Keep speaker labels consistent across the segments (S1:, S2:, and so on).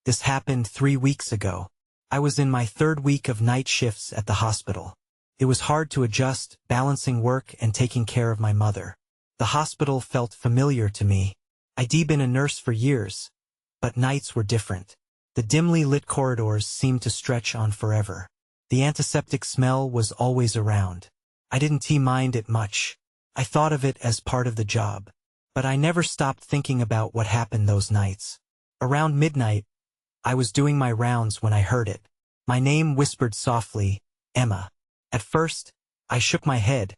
S1: This happened 3 weeks ago. I was in my 3rd week of night shifts at the hospital. It was hard to adjust, balancing work and taking care of my mother. The hospital felt familiar to me. I'd been a nurse for years, but nights were different. The dimly lit corridors seemed to stretch on forever. The antiseptic smell was always around. I didn't mind it much. I thought of it as part of the job. But I never stopped thinking about what happened those nights. Around midnight, I was doing my rounds when I heard it. My name whispered softly, Emma. At first, I shook my head,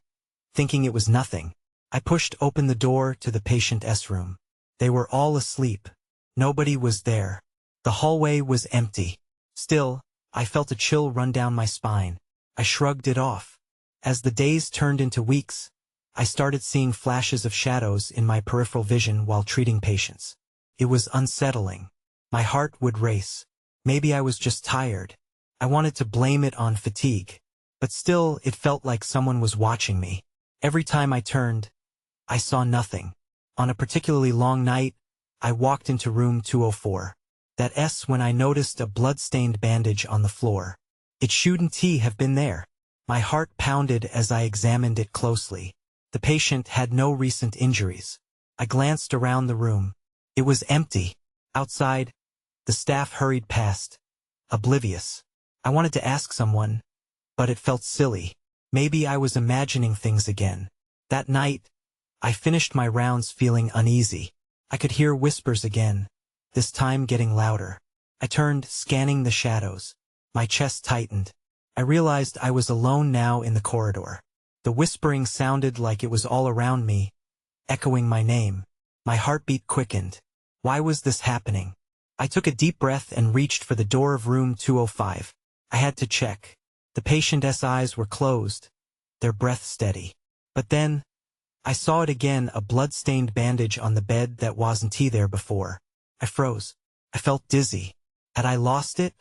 S1: thinking it was nothing. I pushed open the door to the patient's room. They were all asleep. Nobody was there. The hallway was empty. Still, I felt a chill run down my spine. I shrugged it off. As the days turned into weeks, I started seeing flashes of shadows in my peripheral vision while treating patients. It was unsettling. My heart would race. Maybe I was just tired. I wanted to blame it on fatigue. But still, it felt like someone was watching me. Every time I turned, I saw nothing. On a particularly long night, I walked into room 204. That's when I noticed a blood-stained bandage on the floor. It shouldn't have been there. My heart pounded as I examined it closely. The patient had no recent injuries. I glanced around the room. It was empty. Outside, the staff hurried past, oblivious. I wanted to ask someone, but it felt silly. Maybe I was imagining things again. That night, I finished my rounds feeling uneasy. I could hear whispers again, this time getting louder. I turned, scanning the shadows. My chest tightened. I realized I was alone now in the corridor. The whispering sounded like it was all around me, echoing my name. My heartbeat quickened. Why was this happening? I took a deep breath and reached for the door of room 205. I had to check. The patient's eyes were closed, their breath steady. But then, I saw it again, a blood-stained bandage on the bed that wasn't there before. I froze. I felt dizzy. Had I lost it?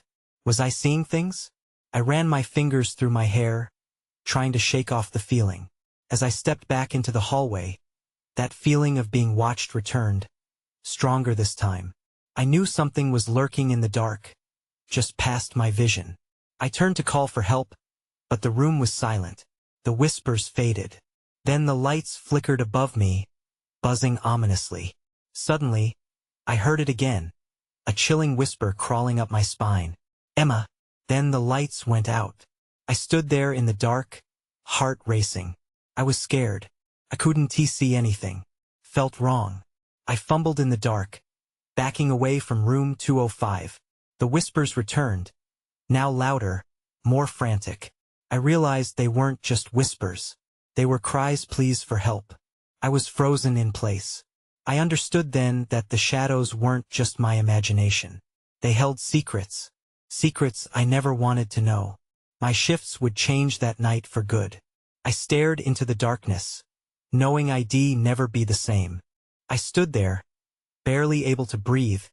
S1: Was I seeing things? I ran my fingers through my hair, trying to shake off the feeling. As I stepped back into the hallway, that feeling of being watched returned, stronger this time. I knew something was lurking in the dark, just past my vision. I turned to call for help, but the room was silent. The whispers faded. Then the lights flickered above me, buzzing ominously. Suddenly, I heard it again, a chilling whisper crawling up my spine. Emma. Then the lights went out. I stood there in the dark, heart racing. I was scared. I couldn't see anything. Felt wrong. I fumbled in the dark, backing away from room 205. The whispers returned, now louder, more frantic. I realized they weren't just whispers. They were cries, pleas for help. I was frozen in place. I understood then that the shadows weren't just my imagination. They held secrets. Secrets I never wanted to know. My shifts would change that night for good. I stared into the darkness, knowing I'd never be the same. I stood there, barely able to breathe,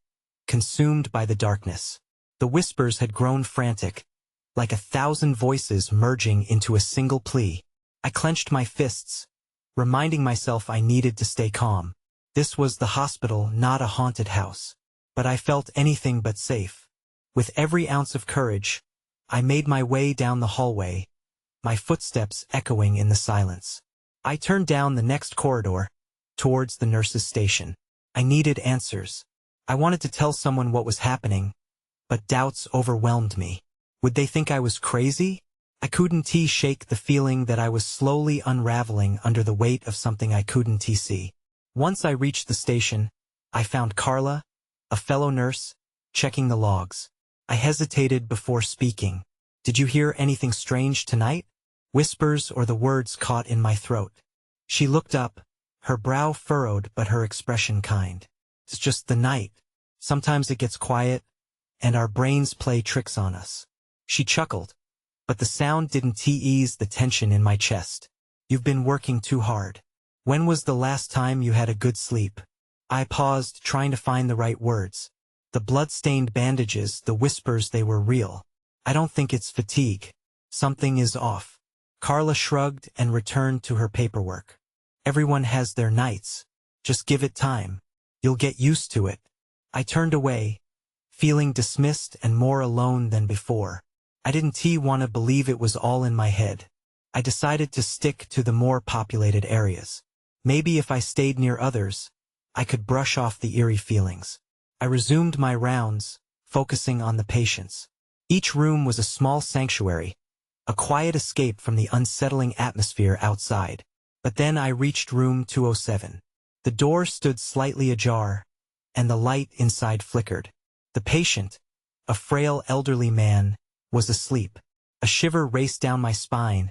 S1: consumed by the darkness. The whispers had grown frantic, like 1,000 voices merging into a single plea. I clenched my fists, reminding myself I needed to stay calm. This was the hospital, not a haunted house. But I felt anything but safe. With every ounce of courage, I made my way down the hallway, my footsteps echoing in the silence. I turned down the next corridor, towards the nurse's station. I needed answers. I wanted to tell someone what was happening, but doubts overwhelmed me. Would they think I was crazy? I couldn't shake the feeling that I was slowly unraveling under the weight of something I couldn't see. Once I reached the station, I found Carla, a fellow nurse, checking the logs. I hesitated before speaking. Did you hear anything strange tonight? Whispers or the words caught in my throat. She looked up, her brow furrowed but her expression kind. It's just the night. Sometimes it gets quiet, and our brains play tricks on us. She chuckled, but the sound didn't ease the tension in my chest. You've been working too hard. When was the last time you had a good sleep? I paused, trying to find the right words. The blood-stained bandages, the whispers, they were real. I don't think it's fatigue. Something is off. Carla shrugged and returned to her paperwork. Everyone has their nights. Just give it time. You'll get used to it. I turned away, feeling dismissed and more alone than before. I didn't want to believe it was all in my head. I decided to stick to the more populated areas. Maybe if I stayed near others, I could brush off the eerie feelings. I resumed my rounds, focusing on the patients. Each room was a small sanctuary, a quiet escape from the unsettling atmosphere outside. But then I reached room 207. The door stood slightly ajar, and the light inside flickered. The patient, a frail elderly man, was asleep. A shiver raced down my spine,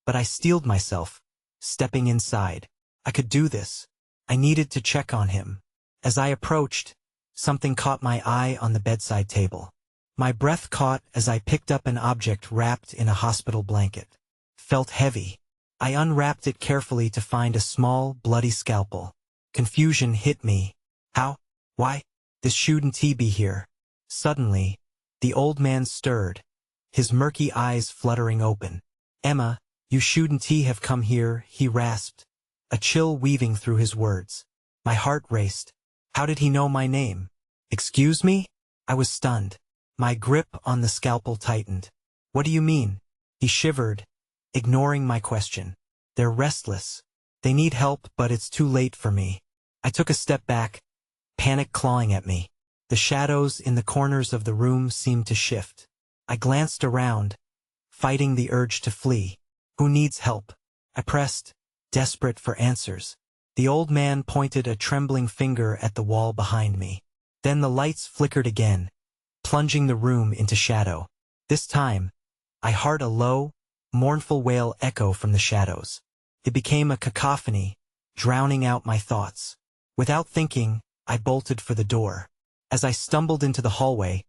S1: but I steeled myself, stepping inside. I could do this. I needed to check on him. As I approached, something caught my eye on the bedside table. My breath caught as I picked up an object wrapped in a hospital blanket. Felt heavy. I unwrapped it carefully to find a small, bloody scalpel. Confusion hit me. How? Why? This shouldn't be here. Suddenly, the old man stirred, his murky eyes fluttering open. Emma, you shouldn't have come here, he rasped, a chill weaving through his words. My heart raced. How did he know my name? Excuse me? I was stunned. My grip on the scalpel tightened. What do you mean? He shivered, ignoring my question. They're restless. They need help, but it's too late for me. I took a step back, panic clawing at me. The shadows in the corners of the room seemed to shift. I glanced around, fighting the urge to flee. Who needs help? I pressed, desperate for answers. The old man pointed a trembling finger at the wall behind me. Then the lights flickered again, plunging the room into shadow. This time, I heard a low, mournful wail echo from the shadows. It became a cacophony, drowning out my thoughts. Without thinking, I bolted for the door. As I stumbled into the hallway,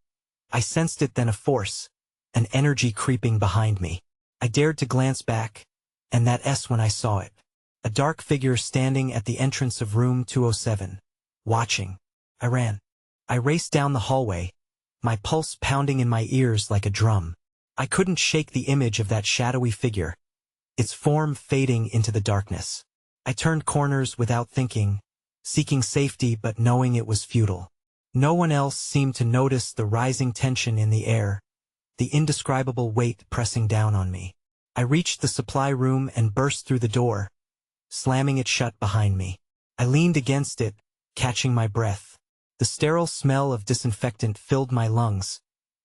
S1: I sensed it then a force, an energy creeping behind me. I dared to glance back, and that when I saw it. A dark figure standing at the entrance of room 207, watching. I ran. I raced down the hallway, my pulse pounding in my ears like a drum. I couldn't shake the image of that shadowy figure, its form fading into the darkness. I turned corners without thinking, seeking safety but knowing it was futile. No one else seemed to notice the rising tension in the air, the indescribable weight pressing down on me. I reached the supply room and burst through the door, slamming it shut behind me. I leaned against it, catching my breath. The sterile smell of disinfectant filled my lungs,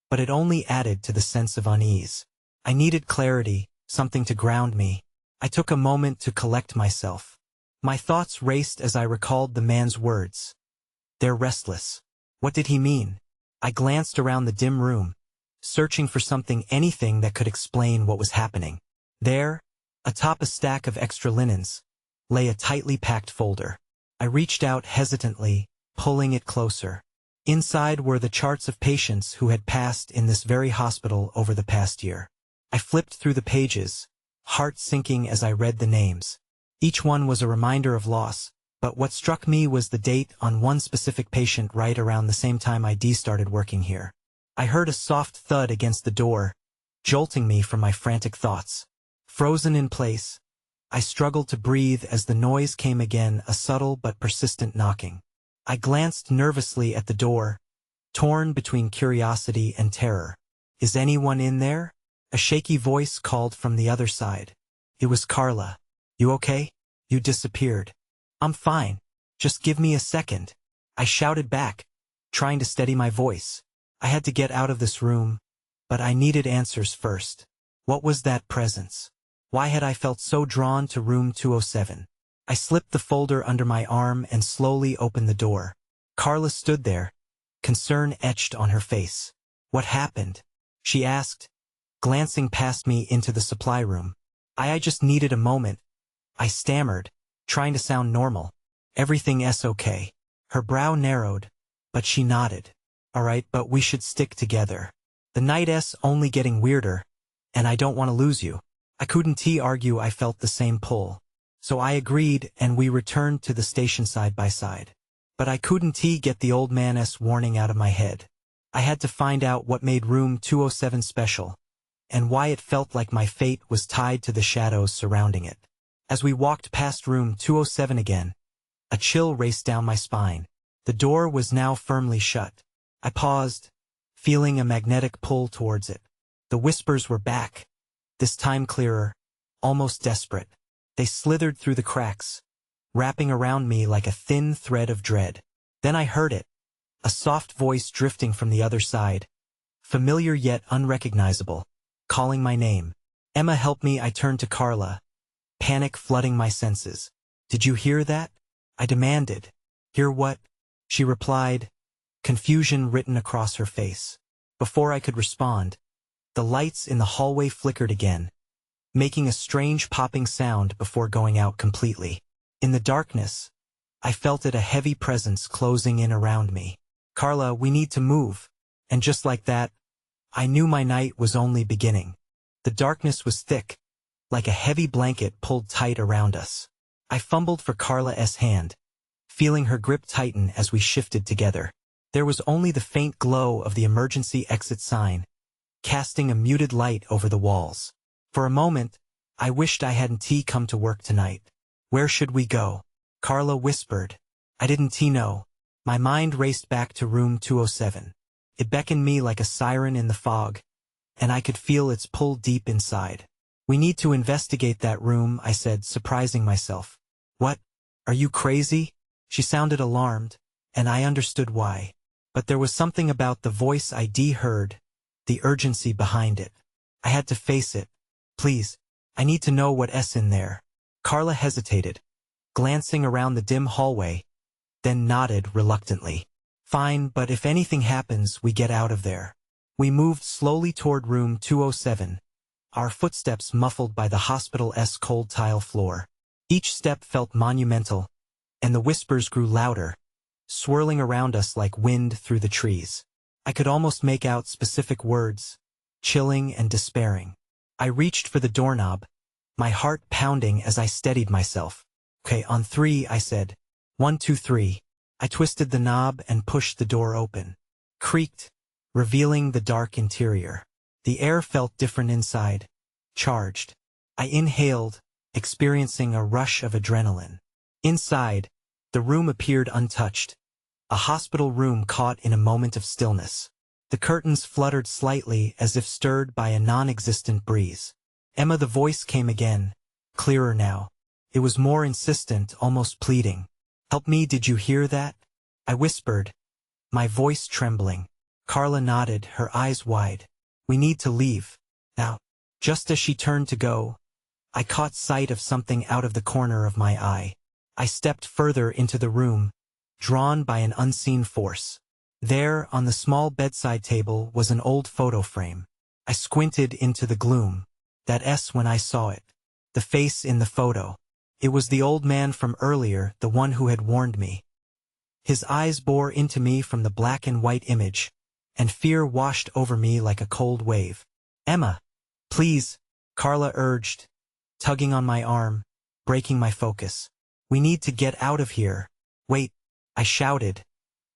S1: but it only added to the sense of unease. I needed clarity, something to ground me. I took a moment to collect myself. My thoughts raced as I recalled the man's words. They're restless. What did he mean? I glanced around the dim room, searching for anything that could explain what was happening. There, atop a stack of extra linens, lay a tightly packed folder. I reached out hesitantly, pulling it closer. Inside were the charts of patients who had passed in this very hospital over the past year. I flipped through the pages, heart sinking as I read the names. Each one was a reminder of loss, but what struck me was the date on one specific patient right around the same time I started working here. I heard a soft thud against the door, jolting me from my frantic thoughts. Frozen in place, I struggled to breathe as the noise came again, a subtle but persistent knocking. I glanced nervously at the door, torn between curiosity and terror. Is anyone in there? A shaky voice called from the other side. It was Carla. You okay? You disappeared. I'm fine. Just give me a second. I shouted back, trying to steady my voice. I had to get out of this room, but I needed answers first. What was that presence? Why had I felt so drawn to room 207? I slipped the folder under my arm and slowly opened the door. Carla stood there, concern etched on her face. What happened? She asked, glancing past me into the supply room. I just needed a moment. I stammered, trying to sound normal. Everything's okay. Her brow narrowed, but she nodded. All right, but we should stick together. The night's only getting weirder, and I don't want to lose you. I couldn't argue. I felt the same pull. So I agreed, and we returned to the station side by side. But I couldn't get the old man's warning out of my head. I had to find out what made room 207 special, and why it felt like my fate was tied to the shadows surrounding it. As we walked past room 207 again, a chill raced down my spine. The door was now firmly shut. I paused, feeling a magnetic pull towards it. The whispers were back, this time clearer, almost desperate. They slithered through the cracks, wrapping around me like a thin thread of dread. Then I heard it, a soft voice drifting from the other side, familiar yet unrecognizable, calling my name. "Emma, help me!" I turned to Carla, panic flooding my senses. "Did you hear that?" I demanded. "Hear what?" she replied, confusion written across her face. Before I could respond, the lights in the hallway flickered again, making a strange popping sound before going out completely. In the darkness, I felt it, a heavy presence closing in around me. "Carla, we need to move." And just like that, I knew my night was only beginning. The darkness was thick, like a heavy blanket pulled tight around us. I fumbled for Carla's hand, feeling her grip tighten as we shifted together. There was only the faint glow of the emergency exit sign, casting a muted light over the walls. For a moment, I wished I hadn't come to work tonight. "Where should we go?" Carla whispered. I didn't know. My mind raced back to room 207. It beckoned me like a siren in the fog, and I could feel its pull deep inside. "We need to investigate that room," I said, surprising myself. "What? Are you crazy?" She sounded alarmed, and I understood why. But there was something about the voice I'd heard, the urgency behind it. I had to face it. "Please, I need to know what's in there." Carla hesitated, glancing around the dim hallway, then nodded reluctantly. "Fine, but if anything happens, we get out of there." We moved slowly toward room 207, our footsteps muffled by the hospital's cold tile floor. Each step felt monumental, and the whispers grew louder, swirling around us like wind through the trees. I could almost make out specific words, chilling and despairing. I reached for the doorknob, my heart pounding as I steadied myself. "Okay, on 3, I said. 1, 2, 3. I twisted the knob and pushed the door open. Creaked, revealing the dark interior. The air felt different inside, charged. I inhaled, experiencing a rush of adrenaline. Inside, the room appeared untouched, a hospital room caught in a moment of stillness. The curtains fluttered slightly as if stirred by a non-existent breeze. "Emma," the voice came again, clearer now. It was more insistent, almost pleading. "Help me, did you hear that?" I whispered, my voice trembling. Carla nodded, her eyes wide. "We need to leave. Now." Just as she turned to go, I caught sight of something out of the corner of my eye. I stepped further into the room, drawn by an unseen force. There, on the small bedside table, was an old photo frame. I squinted into the gloom. That's when I saw it. The face in the photo. It was the old man from earlier, the one who had warned me. His eyes bore into me from the black and white image, and fear washed over me like a cold wave. "Emma, please," Carla urged, tugging on my arm, breaking my focus. "We need to get out of here." "Wait," I shouted,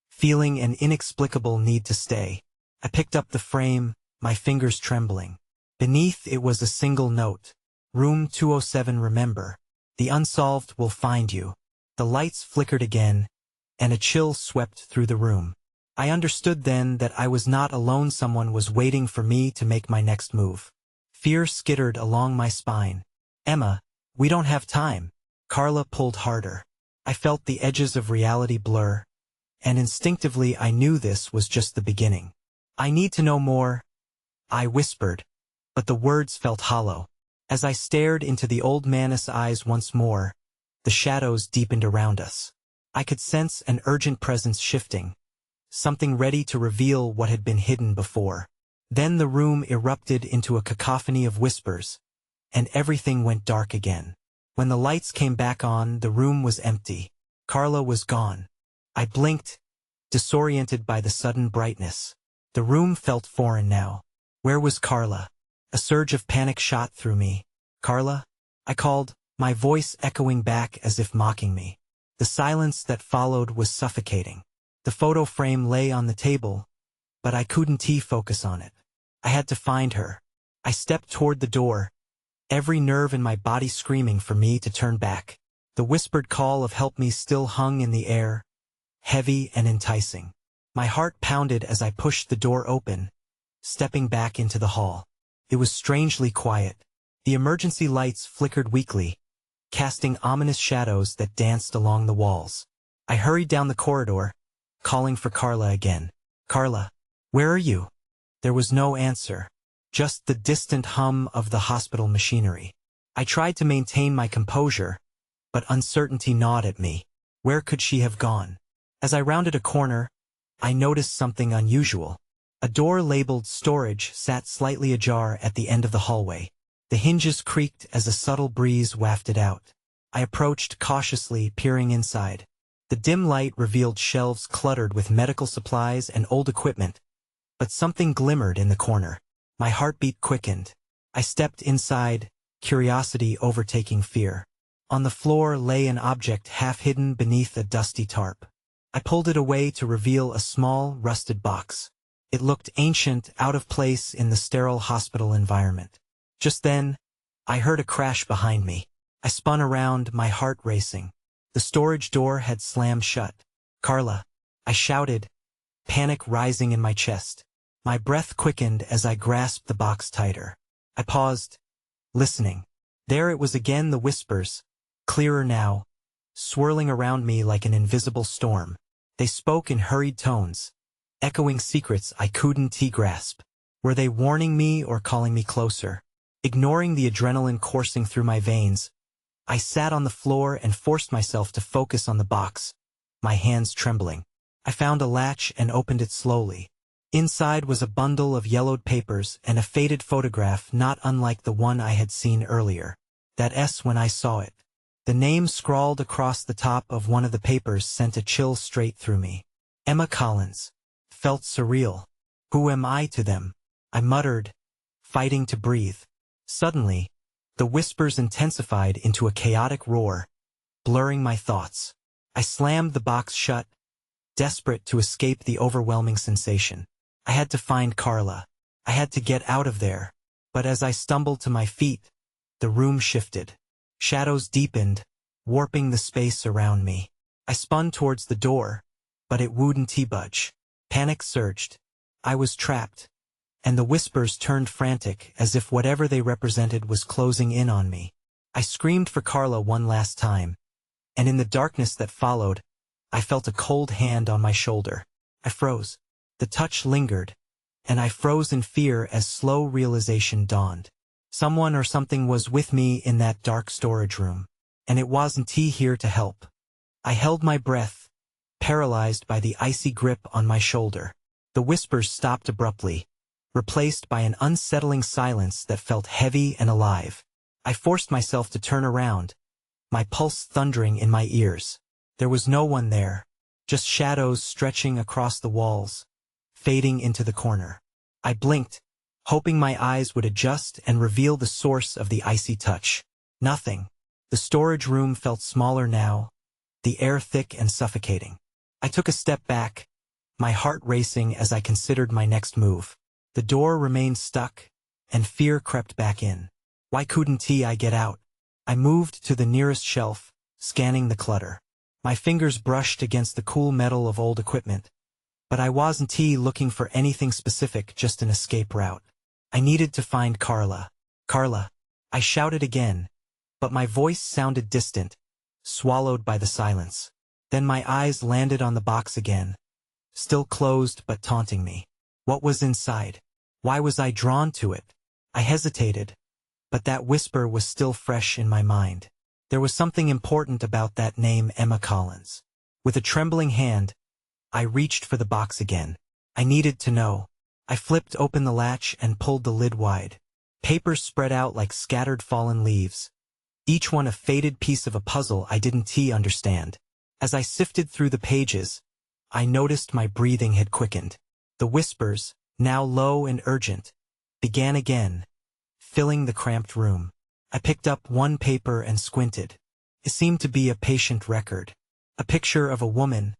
S1: feeling an inexplicable need to stay. I picked up the frame, my fingers trembling. Beneath it was a single note. "Room 207, remember. The unsolved will find you." The lights flickered again, and a chill swept through the room. I understood then that I was not alone. Someone was waiting for me to make my next move. Fear skittered along my spine. "Emma, we don't have time." Carla pulled harder. I felt the edges of reality blur, and instinctively I knew this was just the beginning. "I need to know more," I whispered, but the words felt hollow. As I stared into the old man's eyes once more, the shadows deepened around us. I could sense an urgent presence shifting, something ready to reveal what had been hidden before. Then the room erupted into a cacophony of whispers, and everything went dark again. When the lights came back on, the room was empty. Carla was gone. I blinked, disoriented by the sudden brightness. The room felt foreign now. Where was Carla? A surge of panic shot through me. "Carla?" I called, my voice echoing back as if mocking me. The silence that followed was suffocating. The photo frame lay on the table, but I couldn't focus on it. I had to find her. I stepped toward the door, every nerve in my body screaming for me to turn back. The whispered call of help me still hung in the air, heavy and enticing. My heart pounded as I pushed the door open, stepping back into the hall. It was strangely quiet. The emergency lights flickered weakly, casting ominous shadows that danced along the walls. I hurried down the corridor, calling for Carla again. "Carla, where are you?" There was no answer, just the distant hum of the hospital machinery. I tried to maintain my composure, but uncertainty gnawed at me. Where could she have gone? As I rounded a corner, I noticed something unusual. A door labeled storage sat slightly ajar at the end of the hallway. The hinges creaked as a subtle breeze wafted out. I approached cautiously, peering inside. The dim light revealed shelves cluttered with medical supplies and old equipment, but something glimmered in the corner. My heartbeat quickened. I stepped inside, curiosity overtaking fear. On the floor lay an object half hidden beneath a dusty tarp. I pulled it away to reveal a small, rusted box. It looked ancient, out of place in the sterile hospital environment. Just then, I heard a crash behind me. I spun around, my heart racing. The storage door had slammed shut. "Carla," I shouted, panic rising in my chest. My breath quickened as I grasped the box tighter. I paused, listening. There it was again, the whispers, clearer now, swirling around me like an invisible storm. They spoke in hurried tones, echoing secrets I couldn't grasp. Were they warning me or calling me closer? Ignoring the adrenaline coursing through my veins, I sat on the floor and forced myself to focus on the box, my hands trembling. I found a latch and opened it slowly. Inside was a bundle of yellowed papers and a faded photograph not unlike the one I had seen earlier. That S when I saw it. The name scrawled across the top of one of the papers sent a chill straight through me. Emma Collins. Felt surreal. Who am I to them? I muttered, fighting to breathe. Suddenly, the whispers intensified into a chaotic roar, blurring my thoughts. I slammed the box shut, desperate to escape the overwhelming sensation. I had to find Carla. I had to get out of there. But as I stumbled to my feet, the room shifted. Shadows deepened, warping the space around me. I spun towards the door, but it wouldn't budge. Panic surged. I was trapped, and the whispers turned frantic as if whatever they represented was closing in on me. I screamed for Carla one last time, and in the darkness that followed, I felt a cold hand on my shoulder. I froze. The touch lingered, and I froze in fear as slow realization dawned. Someone or something was with me in that dark storage room, and it wasn't here to help. I held my breath, paralyzed by the icy grip on my shoulder. The whispers stopped abruptly, replaced by an unsettling silence that felt heavy and alive. I forced myself to turn around, my pulse thundering in my ears. There was no one there, just shadows stretching across the walls, fading into the corner. I blinked, hoping my eyes would adjust and reveal the source of the icy touch. Nothing. The storage room felt smaller now, the air thick and suffocating. I took a step back, my heart racing as I considered my next move. The door remained stuck, and fear crept back in. Why couldn't I get out? I moved to the nearest shelf, scanning the clutter. My fingers brushed against the cool metal of old equipment, but I wasn't looking for anything specific, just an escape route. I needed to find Carla. "Carla," I shouted again, but my voice sounded distant, swallowed by the silence. Then my eyes landed on the box again, still closed but taunting me. What was inside? Why was I drawn to it? I hesitated, but that whisper was still fresh in my mind. There was something important about that name, Emma Collins. With a trembling hand, I reached for the box again. I needed to know. I flipped open the latch and pulled the lid wide. Papers spread out like scattered fallen leaves, each one a faded piece of a puzzle I didn't understand. As I sifted through the pages, I noticed my breathing had quickened. The whispers, now low and urgent, began again, filling the cramped room. I picked up one paper and squinted. It seemed to be a patient record. A picture of a woman,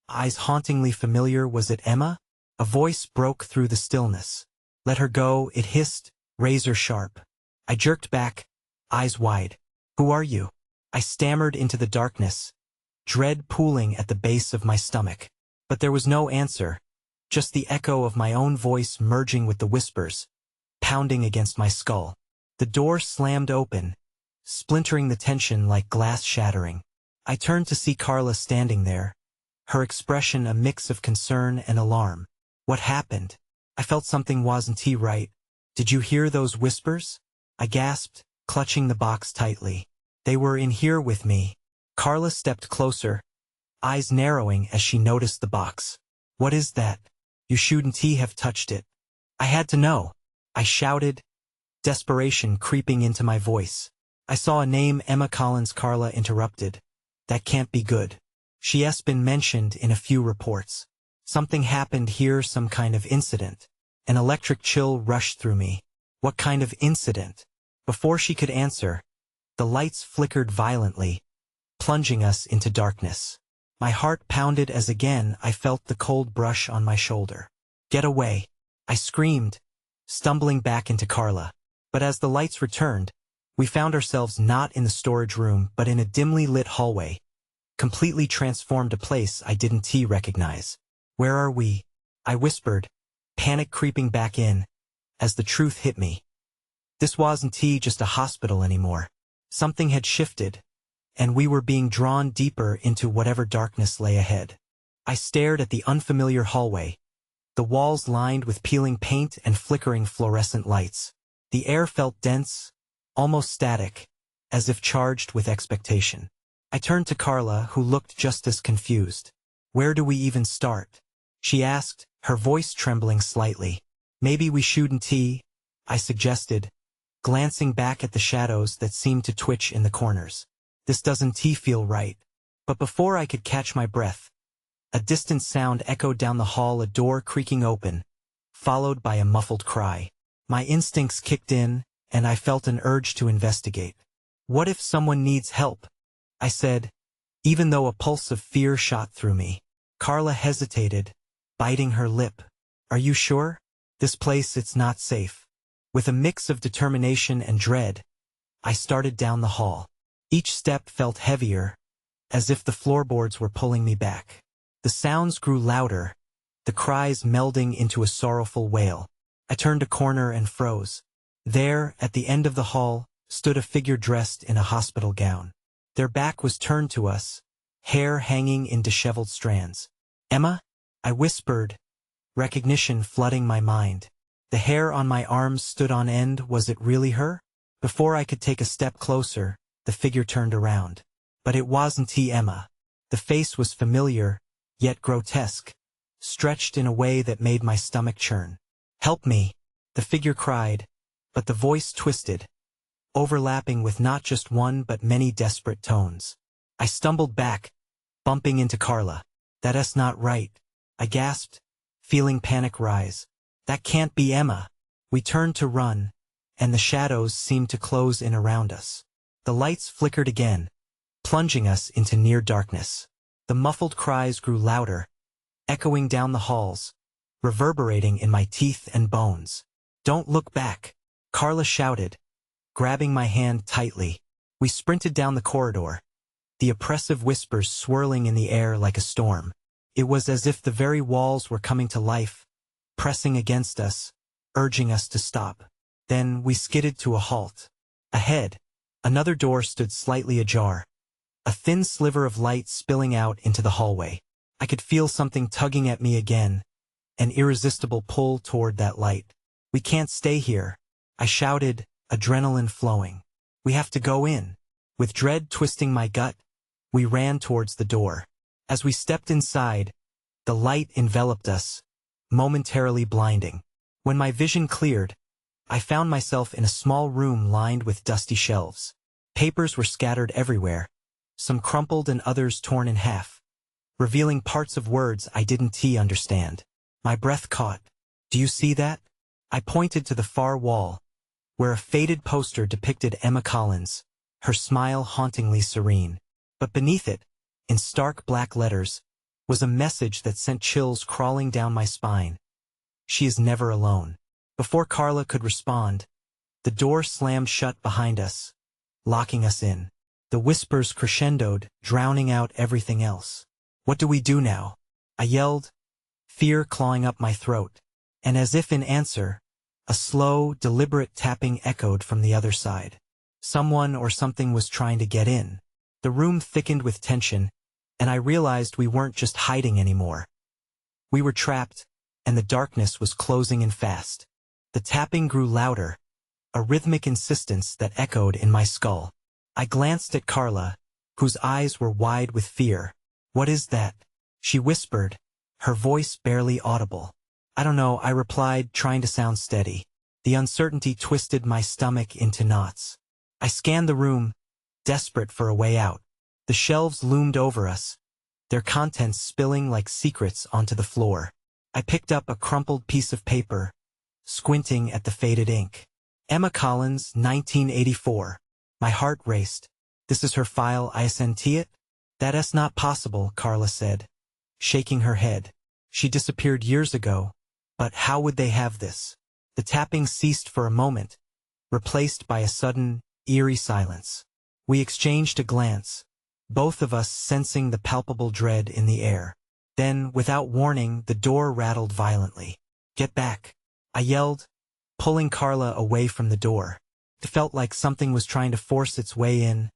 S1: eyes hauntingly familiar. Was it Emma? A voice broke through the stillness. "Let her go," it hissed, razor sharp. I jerked back, eyes wide. "Who are you?" I stammered into the darkness, dread pooling at the base of my stomach. But there was no answer, just the echo of my own voice merging with the whispers, pounding against my skull. The door slammed open, splintering the tension like glass shattering. I turned to see Carla standing there, her expression a mix of concern and alarm. What happened? I felt something wasn't right. Did you hear those whispers? I gasped, clutching the box tightly. They were in here with me. Carla stepped closer, eyes narrowing as she noticed the box. What is that? You shouldn't have touched it. I had to know. I shouted, desperation creeping into my voice. I saw a name. Emma Collins. Carla interrupted. That can't be good. She has been mentioned in a few reports. Something happened here, some kind of incident. An electric chill rushed through me. What kind of incident? Before she could answer, the lights flickered violently, plunging us into darkness. My heart pounded as again I felt the cold brush on my shoulder. Get away! I screamed, stumbling back into Carla. But as the lights returned, we found ourselves not in the storage room but in a dimly lit hallway, completely transformed, a place I didn't recognize. Where are we? I whispered, panic creeping back in, as the truth hit me. This wasn't just a hospital anymore. Something had shifted, and we were being drawn deeper into whatever darkness lay ahead. I stared at the unfamiliar hallway, the walls lined with peeling paint and flickering fluorescent lights. The air felt dense, almost static, as if charged with expectation. I turned to Carla, who looked just as confused. Where do we even start? She asked, her voice trembling slightly. Maybe we shouldn't, I suggested, glancing back at the shadows that seemed to twitch in the corners. This doesn't feel right. But before I could catch my breath, a distant sound echoed down the hall, a door creaking open, followed by a muffled cry. My instincts kicked in, and I felt an urge to investigate. What if someone needs help? I said, even though a pulse of fear shot through me. Carla hesitated, biting her lip. Are you sure? This place, it's not safe. With a mix of determination and dread, I started down the hall. Each step felt heavier, as if the floorboards were pulling me back. The sounds grew louder, the cries melding into a sorrowful wail. I turned a corner and froze. There, at the end of the hall, stood a figure dressed in a hospital gown. Their back was turned to us, hair hanging in disheveled strands. Emma? I whispered, recognition flooding my mind. The hair on my arms stood on end. Was it really her? Before I could take a step closer, the figure turned around. But it wasn't Emma. The face was familiar, yet grotesque, stretched in a way that made my stomach churn. Help me, the figure cried, but the voice twisted, overlapping with not just one but many desperate tones. I stumbled back, bumping into Carla. That's not right, I gasped, feeling panic rise. That can't be Emma. We turned to run, and the shadows seemed to close in around us. The lights flickered again, plunging us into near darkness. The muffled cries grew louder, echoing down the halls, reverberating in my teeth and bones. Don't look back, Carla shouted, grabbing my hand tightly. We sprinted down the corridor, the oppressive whispers swirling in the air like a storm. It was as if the very walls were coming to life, pressing against us, urging us to stop. Then we skidded to a halt. Ahead, another door stood slightly ajar, a thin sliver of light spilling out into the hallway. I could feel something tugging at me again, an irresistible pull toward that light. We can't stay here, I shouted, adrenaline flowing. We have to go in. With dread twisting my gut, we ran towards the door. As we stepped inside, the light enveloped us, momentarily blinding. When my vision cleared, I found myself in a small room lined with dusty shelves. Papers were scattered everywhere, some crumpled and others torn in half, revealing parts of words I didn't understand. My breath caught. Do you see that? I pointed to the far wall, where a faded poster depicted Emma Collins, her smile hauntingly serene. But beneath it, in stark black letters, was a message that sent chills crawling down my spine. She is never alone. Before Carla could respond, the door slammed shut behind us, locking us in. The whispers crescendoed, drowning out everything else. What do we do now? I yelled, fear clawing up my throat. And as if in answer, a slow, deliberate tapping echoed from the other side. Someone or something was trying to get in. The room thickened with tension, and I realized we weren't just hiding anymore. We were trapped, and the darkness was closing in fast. The tapping grew louder, a rhythmic insistence that echoed in my skull. I glanced at Carla, whose eyes were wide with fear. "What is that?" she whispered, her voice barely audible. "I don't know," I replied, trying to sound steady. The uncertainty twisted my stomach into knots. I scanned the room, desperate for a way out. The shelves loomed over us, their contents spilling like secrets onto the floor. I picked up a crumpled piece of paper, squinting at the faded ink. Emma Collins, 1984. My heart raced. "This is her file, I sent it?" "That's not possible," Carla said, shaking her head. "She disappeared years ago, but how would they have this?" The tapping ceased for a moment, replaced by a sudden, eerie silence. We exchanged a glance, both of us sensing the palpable dread in the air. Then, without warning, the door rattled violently. "Get back," I yelled, pulling Carla away from the door. It felt like something was trying to force its way in,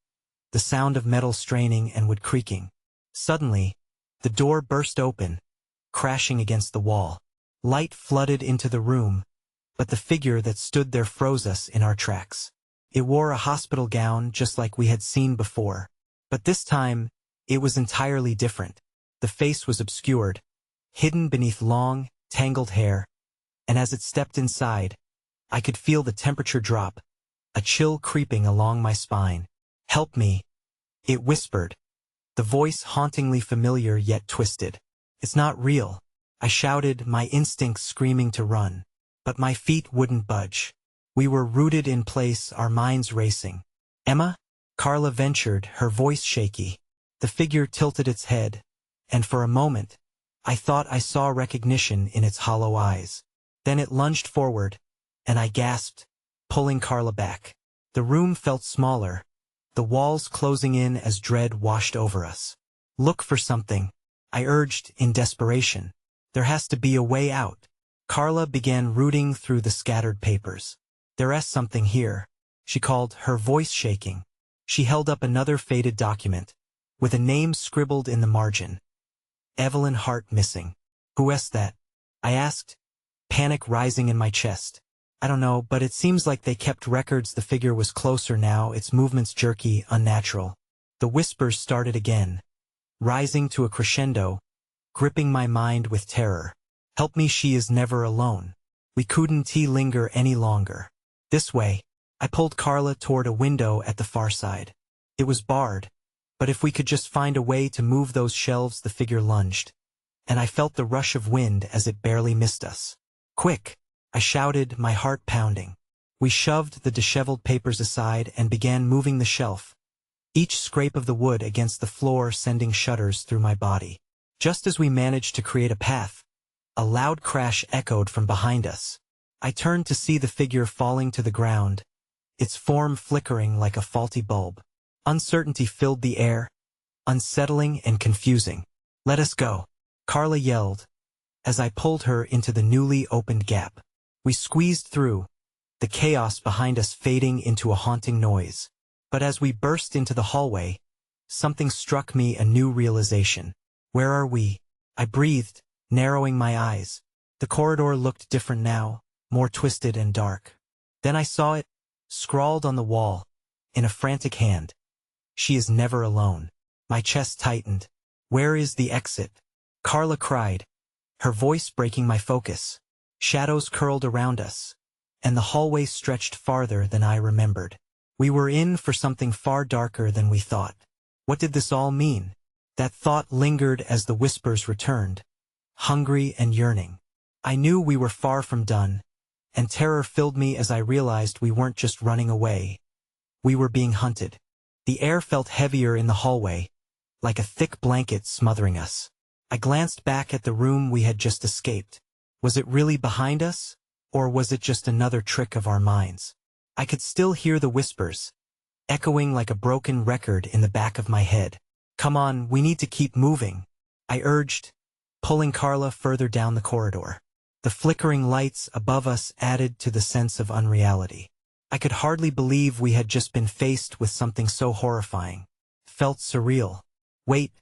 S1: the sound of metal straining and wood creaking. Suddenly, the door burst open, crashing against the wall. Light flooded into the room, but the figure that stood there froze us in our tracks. It wore a hospital gown just like we had seen before, but this time, it was entirely different. The face was obscured, hidden beneath long, tangled hair, and as it stepped inside, I could feel the temperature drop, a chill creeping along my spine. "Help me," it whispered, the voice hauntingly familiar yet twisted. "It's not real," I shouted, my instincts screaming to run. But my feet wouldn't budge. We were rooted in place, our minds racing. "Emma?" Carla ventured, her voice shaky. The figure tilted its head, and for a moment, I thought I saw recognition in its hollow eyes. Then it lunged forward, and I gasped, pulling Carla back. The room felt smaller, the walls closing in as dread washed over us. "Look for something," I urged in desperation. "There has to be a way out." Carla began rooting through the scattered papers. "There's something here," she called, her voice shaking. She held up another faded document, with a name scribbled in the margin. "Evelyn Hart missing." "Who's that?" I asked, panic rising in my chest. "I don't know, but it seems like they kept records." The figure was closer now, its movements jerky, unnatural. The whispers started again, rising to a crescendo, gripping my mind with terror. "Help me, she is never alone." We couldn't linger any longer. "This way." I pulled Carla toward a window at the far side. It was barred, but if we could just find a way to move those shelves. The figure lunged, and I felt the rush of wind as it barely missed us. "Quick!" I shouted, my heart pounding. We shoved the disheveled papers aside and began moving the shelf, each scrape of the wood against the floor sending shudders through my body. Just as we managed to create a path, a loud crash echoed from behind us. I turned to see the figure falling to the ground, its form flickering like a faulty bulb. Uncertainty filled the air, unsettling and confusing. "Let us go," Carla yelled, as I pulled her into the newly opened gap. We squeezed through, the chaos behind us fading into a haunting noise. But as we burst into the hallway, something struck me, a new realization. "Where are we?" I breathed, narrowing my eyes. The corridor looked different now, more twisted and dark. Then I saw it, scrawled on the wall, in a frantic hand. "She is never alone." My chest tightened. "Where is the exit?" Carla cried, her voice breaking my focus. Shadows curled around us, and the hallway stretched farther than I remembered. We were in for something far darker than we thought. What did this all mean? That thought lingered as the whispers returned, hungry and yearning. I knew we were far from done, and terror filled me as I realized we weren't just running away. We were being hunted. The air felt heavier in the hallway, like a thick blanket smothering us. I glanced back at the room we had just escaped. Was it really behind us, or was it just another trick of our minds? I could still hear the whispers, echoing like a broken record in the back of my head. "Come on, we need to keep moving," I urged, pulling Carla further down the corridor. The flickering lights above us added to the sense of unreality. I could hardly believe we had just been faced with something so horrifying. Felt surreal. "Wait,"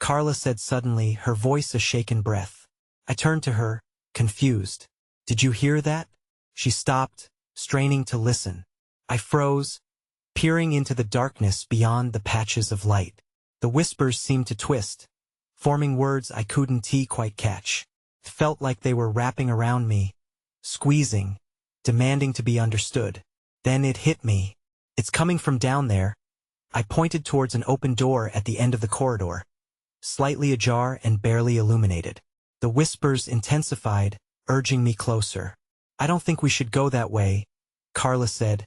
S1: Carla said suddenly, her voice a shaken breath. I turned to her, confused. "Did you hear that?" She stopped, straining to listen. I froze, peering into the darkness beyond the patches of light. The whispers seemed to twist, forming words I couldn't quite catch. It felt like they were wrapping around me, squeezing, demanding to be understood. Then it hit me. "It's coming from down there." I pointed towards an open door at the end of the corridor, slightly ajar and barely illuminated. The whispers intensified, urging me closer. "I don't think we should go that way," Carla said,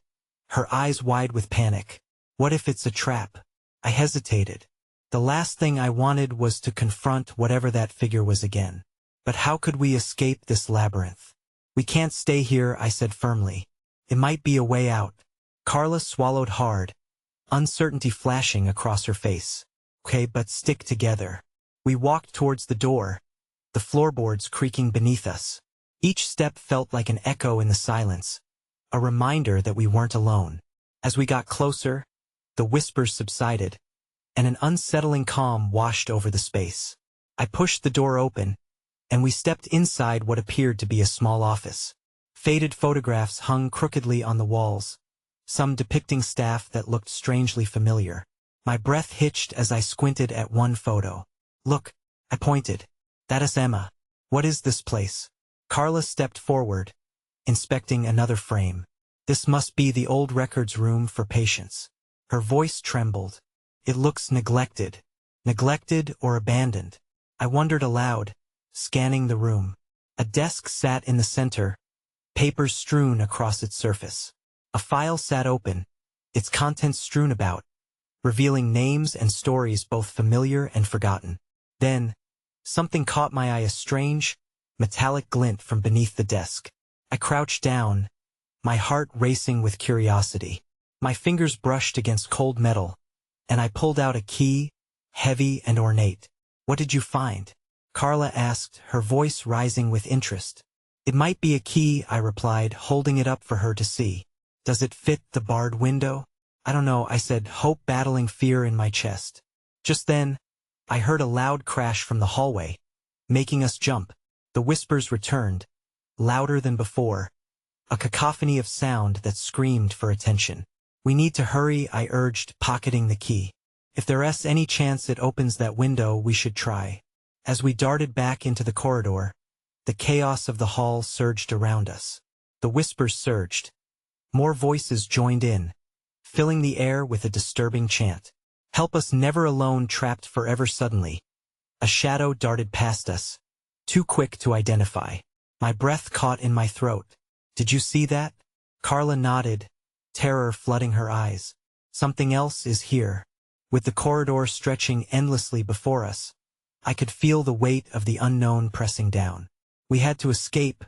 S1: her eyes wide with panic. "What if it's a trap?" I hesitated. The last thing I wanted was to confront whatever that figure was again. But how could we escape this labyrinth? "We can't stay here," I said firmly. "It might be a way out." Carla swallowed hard, uncertainty flashing across her face. "Okay, but stick together." We walked towards the door, the floorboards creaking beneath us. Each step felt like an echo in the silence, a reminder that we weren't alone. As we got closer, the whispers subsided, and an unsettling calm washed over the space. I pushed the door open, and we stepped inside what appeared to be a small office. Faded photographs hung crookedly on the walls, some depicting staff that looked strangely familiar. My breath hitched as I squinted at one photo. "Look," I pointed. "That is Emma." "What is this place?" Carla stepped forward, inspecting another frame. "This must be the old records room for patients." Her voice trembled. "It looks neglected. Neglected or abandoned." I wondered aloud, scanning the room. A desk sat in the center, papers strewn across its surface. A file sat open, its contents strewn about, revealing names and stories both familiar and forgotten. Then, something caught my eye, a strange, metallic glint from beneath the desk. I crouched down, my heart racing with curiosity. My fingers brushed against cold metal, and I pulled out a key, heavy and ornate. "What did you find?" Carla asked, her voice rising with interest. "It might be a key," I replied, holding it up for her to see. "Does it fit the barred window?" "I don't know," I said, hope battling fear in my chest. Just then, I heard a loud crash from the hallway, making us jump. The whispers returned, louder than before, a cacophony of sound that screamed for attention. "We need to hurry," I urged, pocketing the key. "If there's any chance it opens that window, we should try." As we darted back into the corridor, the chaos of the hall surged around us. The whispers surged. More voices joined in, filling the air with a disturbing chant. "Help us, never alone, trapped forever." Suddenly, a shadow darted past us, too quick to identify. My breath caught in my throat. "Did you see that?" Carla nodded, terror flooding her eyes. "Something else is here." With the corridor stretching endlessly before us, I could feel the weight of the unknown pressing down. We had to escape,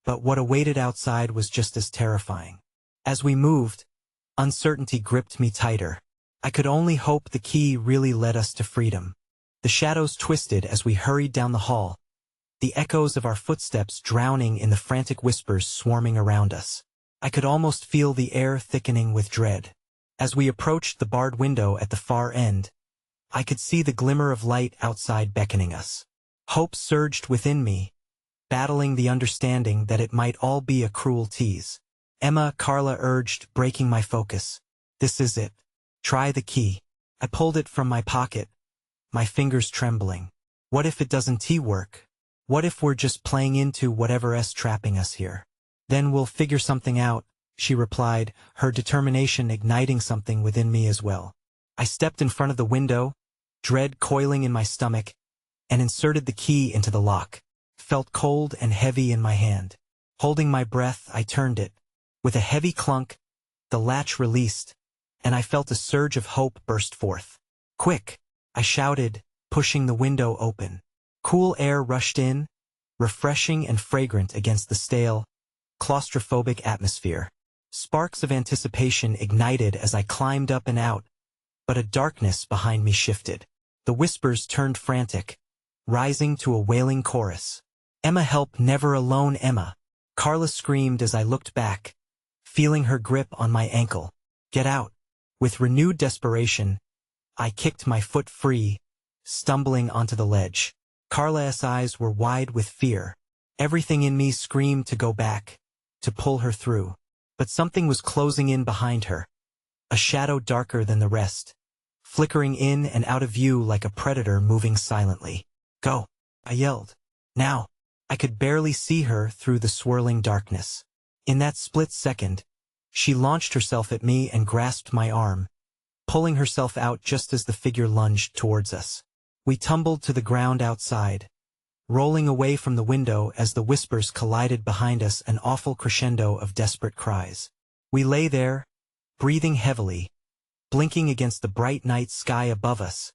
S1: but what awaited outside was just as terrifying. As we moved, uncertainty gripped me tighter. I could only hope the key really led us to freedom. The shadows twisted as we hurried down the hall, the echoes of our footsteps drowning in the frantic whispers swarming around us. I could almost feel the air thickening with dread. As we approached the barred window at the far end, I could see the glimmer of light outside beckoning us. Hope surged within me, battling the understanding that it might all be a cruel tease. "Emma," Carla urged, breaking my focus. "This is it. Try the key." I pulled it from my pocket, my fingers trembling. What if it doesn't work? What if we're just playing into whatever's trapping us here? "Then we'll figure something out," she replied, her determination igniting something within me as well. I stepped in front of the window, dread coiling in my stomach, and inserted the key into the lock. It felt cold and heavy in my hand. Holding my breath, I turned it. With a heavy clunk, the latch released, and I felt a surge of hope burst forth. "Quick!" I shouted, pushing the window open. Cool air rushed in, refreshing and fragrant against the stale, claustrophobic atmosphere. Sparks of anticipation ignited as I climbed up and out, but a darkness behind me shifted. The whispers turned frantic, rising to a wailing chorus. "Emma, help, never alone, Emma!" Carla screamed as I looked back, feeling her grip on my ankle. "Get out!" With renewed desperation, I kicked my foot free, stumbling onto the ledge. Carla's eyes were wide with fear. Everything in me screamed to go back, to pull her through. But something was closing in behind her, a shadow darker than the rest, flickering in and out of view like a predator moving silently. "Go!" I yelled. Now, I could barely see her through the swirling darkness. In that split second, she launched herself at me and grasped my arm, pulling herself out just as the figure lunged towards us. We tumbled to the ground outside, rolling away from the window as the whispers collided behind us, an awful crescendo of desperate cries. We lay there, breathing heavily, blinking against the bright night sky above us,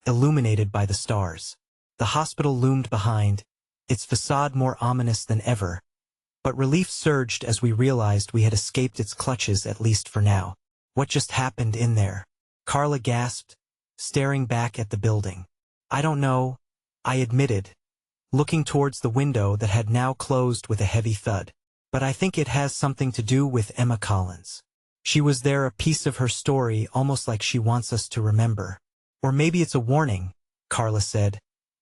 S1: illuminated by the stars. The hospital loomed behind, its facade more ominous than ever, but relief surged as we realized we had escaped its clutches, at least for now. "What just happened in there?" Carla gasped, staring back at the building. "I don't know," I admitted, looking towards the window that had now closed with a heavy thud. "But I think it has something to do with Emma Collins. She was there, a piece of her story, almost like she wants us to remember. Or maybe it's a warning," Carla said,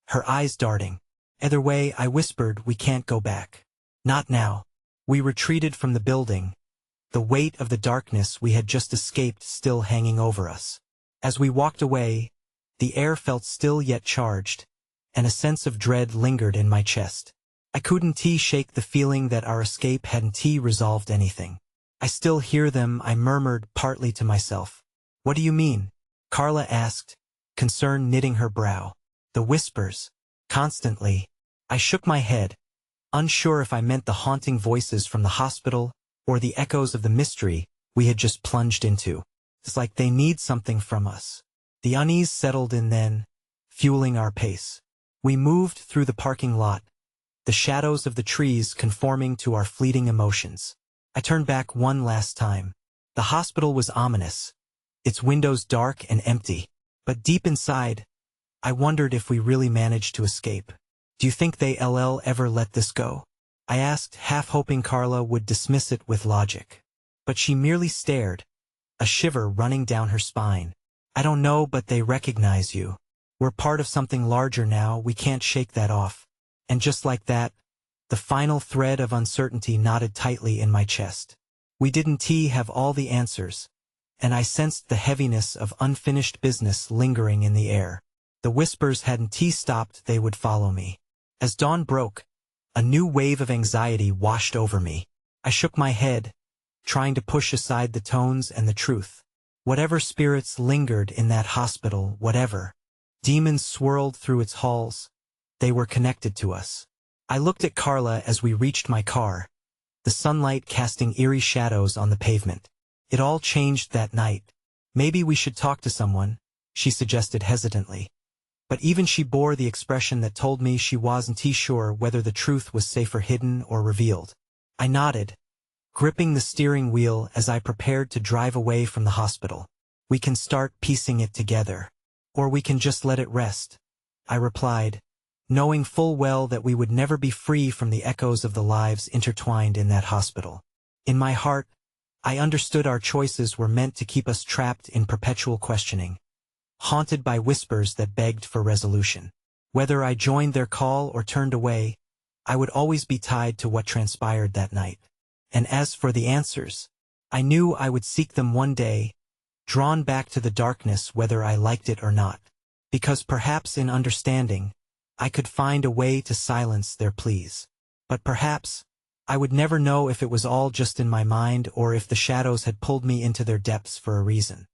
S1: her eyes darting. "Either way," I whispered, "we can't go back. Not now." We retreated from the building, the weight of the darkness we had just escaped still hanging over us. As we walked away, the air felt still yet charged, and a sense of dread lingered in my chest. I couldn't shake the feeling that our escape hadn't resolved anything. "I still hear them," I murmured, partly to myself. "What do you mean?" Carla asked, concern knitting her brow. "The whispers. Constantly." I shook my head, unsure if I meant the haunting voices from the hospital or the echoes of the mystery we had just plunged into. "It's like they need something from us." The unease settled in then, fueling our pace. We moved through the parking lot, the shadows of the trees conforming to our fleeting emotions. I turned back one last time. The hospital was ominous, its windows dark and empty. But deep inside, I wondered if we really managed to escape. "Do you think they'll ever let this go?" I asked, half hoping Carla would dismiss it with logic. But she merely stared, a shiver running down her spine. "I don't know, but they recognize you. We're part of something larger now, we can't shake that off." And just like that, the final thread of uncertainty knotted tightly in my chest. We didn't have all the answers, and I sensed the heaviness of unfinished business lingering in the air. The whispers hadn't stopped, they would follow me. As dawn broke, a new wave of anxiety washed over me. I shook my head, trying to push aside the tones and the truth. Whatever spirits lingered in that hospital, whatever demons swirled through its halls, they were connected to us. I looked at Carla as we reached my car, the sunlight casting eerie shadows on the pavement. "It all changed that night. Maybe we should talk to someone," she suggested hesitantly. But even she bore the expression that told me she wasn't sure whether the truth was safer hidden or revealed. I nodded, gripping the steering wheel as I prepared to drive away from the hospital. "We can start piecing it together. Or we can just let it rest," I replied, knowing full well that we would never be free from the echoes of the lives intertwined in that hospital. In my heart, I understood our choices were meant to keep us trapped in perpetual questioning, haunted by whispers that begged for resolution. Whether I joined their call or turned away, I would always be tied to what transpired that night. And as for the answers, I knew I would seek them one day, drawn back to the darkness whether I liked it or not. Because perhaps in understanding, I could find a way to silence their pleas. But perhaps, I would never know if it was all just in my mind or if the shadows had pulled me into their depths for a reason.